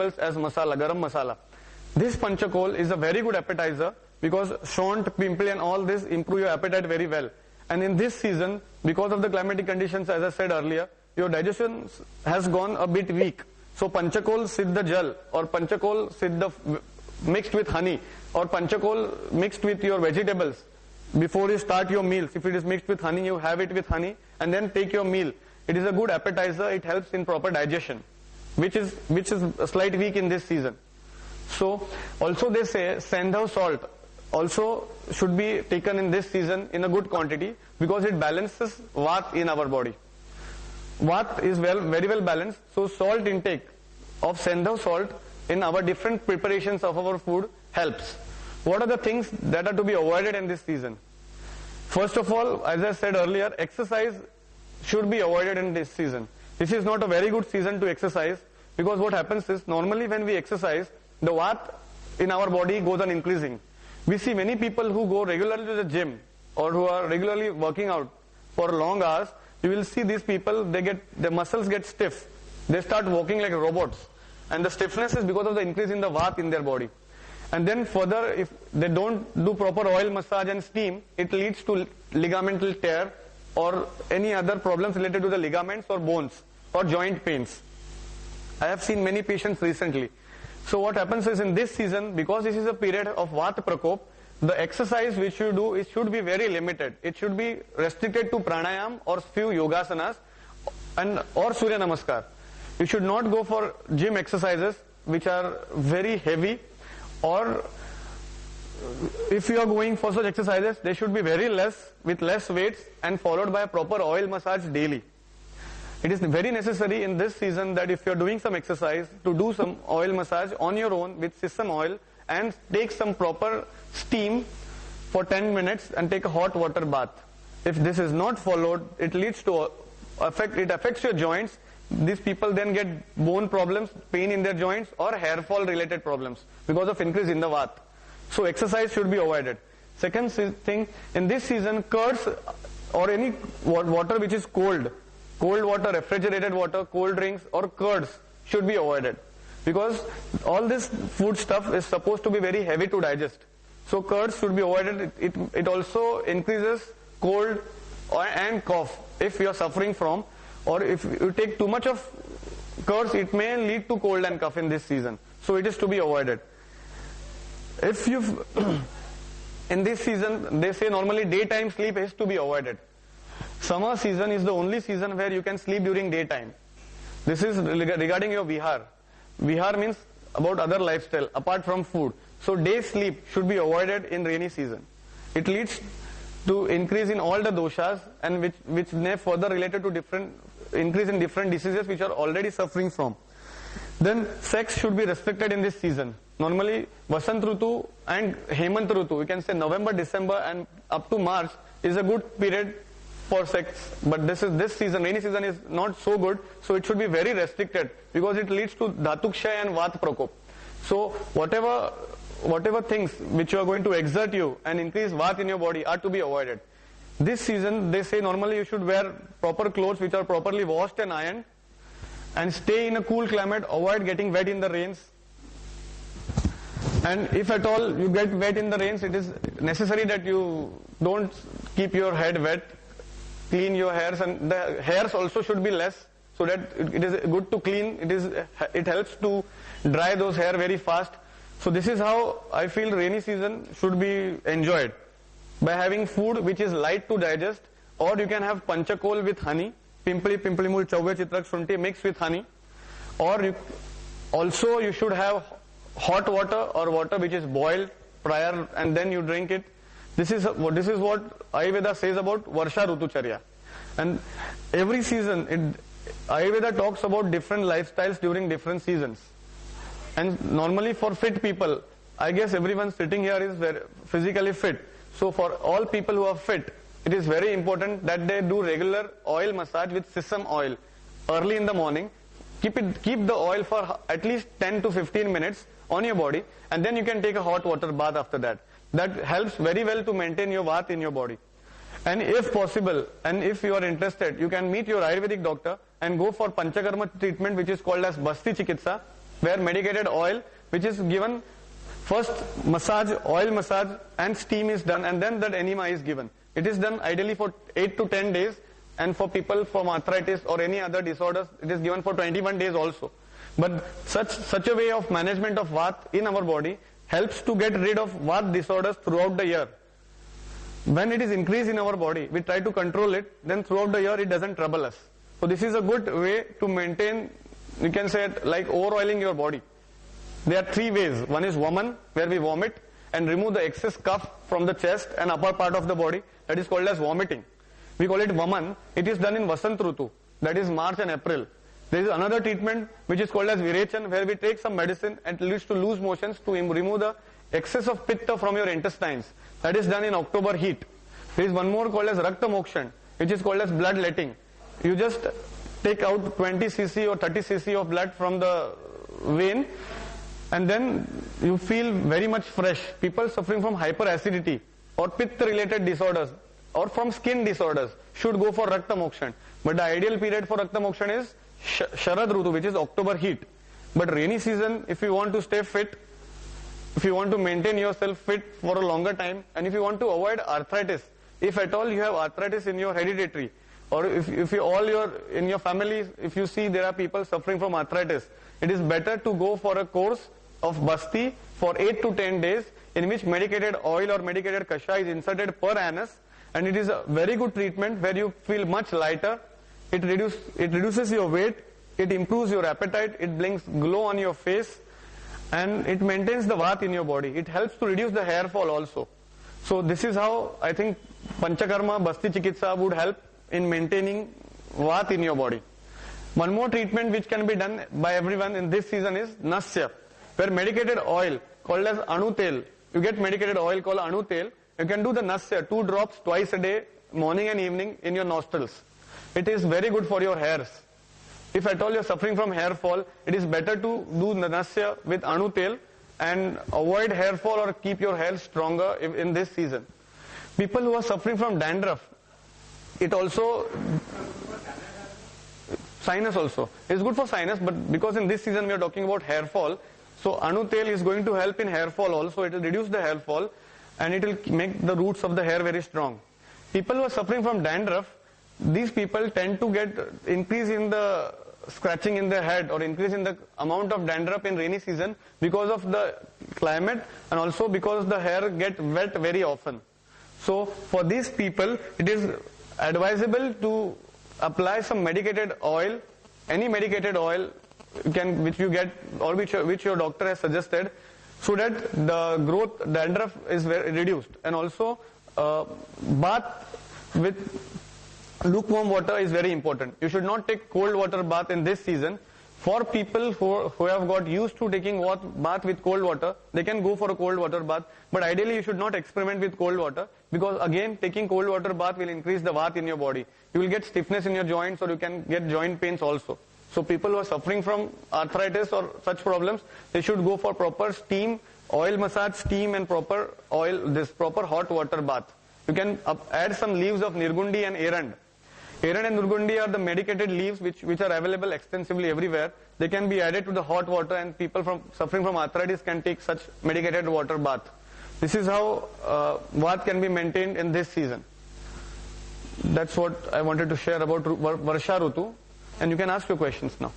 as masala, garam masala. This panchakol is a very good appetizer because shont, pimple and all this improve your appetite very well. And in this season, because of the climatic conditions, as I said earlier, your digestion has gone a bit weak. So panchakol siddha jal or panchakol siddha mixed with honey or panchakol mixed with your vegetables before you start your meals. If it is mixed with honey, you have it with honey and then take your meal. It is a good appetizer. It helps in proper digestion, which is a slight weak in this season. So also they say sandhav salt also should be taken in this season in a good quantity because it balances Vat in our body. Vat is very well balanced, so salt intake of sandhav salt in our different preparations of our food helps. What are the things that are to be avoided in this season? First of all, as I said earlier, exercise should be avoided in this season. This is not a very good season to exercise because what happens is normally when we exercise, the Vat in our body goes on increasing. We see many people who go regularly to the gym or who are regularly working out for long hours. You will see these people, their muscles get stiff. They start walking like robots. And the stiffness is because of the increase in the Vat in their body. And then further, if they don't do proper oil massage and steam, it leads to ligamental tear or any other problems related to the ligaments or bones or joint pains. I have seen many patients recently. So what happens is in this season, because this is a period of Vata Prakop, the exercise which you do, it should be very limited. It should be restricted to pranayam or few yogasanas or Surya Namaskar. You should not go for gym exercises which are very heavy, or if you are going for such exercises, they should be very less with less weights and followed by a proper oil massage daily. It is very necessary in this season that if you are doing some exercise to do some oil massage on your own with sesame oil and take some proper steam for 10 minutes and take a hot water bath. If this is not followed, it leads to it affects your joints. These people then get bone problems, pain in their joints or hair fall related problems because of increase in the Vat. So exercise should be avoided. Second thing, in this season, curds or any water which is cold water, refrigerated water, cold drinks or curds should be avoided because all this food stuff is supposed to be very heavy to digest. So curds should be avoided. It also increases cold and cough if you are suffering from, or if you take too much of curds, it may lead to cold and cough in this season. So it is to be avoided. If you in this season, they say normally daytime sleep is to be avoided. Summer season is the only season where you can sleep during daytime. This is regarding your vihar. Vihar means about other lifestyle apart from food. So day sleep should be avoided in rainy season. It leads to increase in all the doshas and which may further related to increase in different diseases which are already suffering from. Then sex should be restricted in this season. Normally Vasant Rutu and Hemant Rutu, we can say November, December and up to March is a good period for sex, but this season, rainy season is not so good, so it should be very restricted because it leads to Dhatukshay and Vat Prakop. So whatever things which are going to exert you and increase Vat in your body are to be avoided. This season, they say normally you should wear proper clothes which are properly washed and ironed and stay in a cool climate, avoid getting wet in the rains. And if at all you get wet in the rains, it is necessary that you don't keep your head wet. Clean your hairs, and the hairs also should be less so that it is good to clean. It helps to dry those hair very fast. So this is how I feel rainy season should be enjoyed, by having food which is light to digest, or you can have panchakol with honey, pimpli mul chawve chitrak shunti mixed with honey, or you should have hot water or water which is boiled prior and then you drink it. This is what Ayurveda says about Varsha Rutucharya. And every season, Ayurveda talks about different lifestyles during different seasons. And normally for fit people, I guess everyone sitting here is very physically fit. So for all people who are fit, it is very important that they do regular oil massage with sesame oil early in the morning. Keep the oil for at least 10 to 15 minutes on your body, and then you can take a hot water bath after that. That helps very well to maintain your Vat in your body. And if possible, and if you are interested, you can meet your Ayurvedic doctor and go for Panchakarma treatment which is called as Basti Chikitsa. where medicated oil, which is given first massage, oil massage and steam is done, and then that enema is given. It is done ideally for 8 to 10 days, and for people from arthritis or any other disorders, it is given for 21 days also. But such a way of management of Vat in our body helps to get rid of Vat disorders throughout the year. When it is increased in our body, we try to control it, then throughout the year it doesn't trouble us. So this is a good way to maintain, you can say it like over-oiling your body. There are 3 ways. One is Vaman, where we vomit and remove the excess cough from the chest and upper part of the body. That is called as vomiting. We call it Vaman. It is done in Vasant Rutu, that is March and April. There is another treatment which is called as Virechan, where we take some medicine and leads to loose motions to remove the excess of pitta from your intestines. That is done in October heat. There is one more called as Rakta Mokshan, which is called as blood letting. You just take out 20 cc or 30 cc of blood from the vein, and then you feel very much fresh. People suffering from hyperacidity or pitta related disorders or from skin disorders should go for Rakta Mokshan. But the ideal period for Rakta Mokshan is Sharad Rutu, which is October heat. But rainy season, if you want to stay fit, if you want to maintain yourself fit for a longer time, and if you want to avoid arthritis, if at all you have arthritis in your hereditary, or if you in your family, if you see there are people suffering from arthritis, it is better to go for a course of Basti for 8 to 10 days, in which medicated oil or medicated kasha is inserted per anus, and it is a very good treatment where you feel much lighter. It reduces your weight, it improves your appetite, it brings glow on your face, and it maintains the Vat in your body. It helps to reduce the hair fall also. So this is how I think Panchakarma Basti Chikitsa would help in maintaining Vat in your body. One more treatment which can be done by everyone in this season is Nasya, where medicated oil called as Anu Tel, you get medicated oil called Anu Tel, you can do the Nasya, 2 drops twice a day, morning and evening, in your nostrils. It is very good for your hairs. If at all you are suffering from hair fall, it is better to do the Nasya with Anu Tel and avoid hair fall or keep your hair stronger in this season. People who are suffering from dandruff, it also, sinus also, it's good for sinus, but because in this season we are talking about hair fall, so Anu Tel is going to help in hair fall also. It will reduce the hair fall and it will make the roots of the hair very strong. People who are suffering from dandruff, these people tend to get increase in the scratching in their head or increase in the amount of dandruff in rainy season because of the climate and also because the hair get wet very often. So for these people, it is advisable to apply some medicated oil, any medicated oil which you get or which your doctor has suggested, so that the growth dandruff is very reduced. And also bath with lukewarm water is very important. You should not take cold water bath in this season. For people who have got used to taking bath with cold water, they can go for a cold water bath. But ideally you should not experiment with cold water, because again taking cold water bath will increase the Vat in your body. You will get stiffness in your joints or you can get joint pains also. So people who are suffering from arthritis or such problems, they should go for proper steam, oil massage, steam and proper hot water bath. You can add some leaves of Nirgundi and Erand. Erand and Nirgundi are the medicated leaves which are available extensively everywhere. They can be added to the hot water and people suffering from arthritis can take such medicated water bath. This is how Vat can be maintained in this season. That's what I wanted to share about Varsha Rutu, and you can ask your questions now.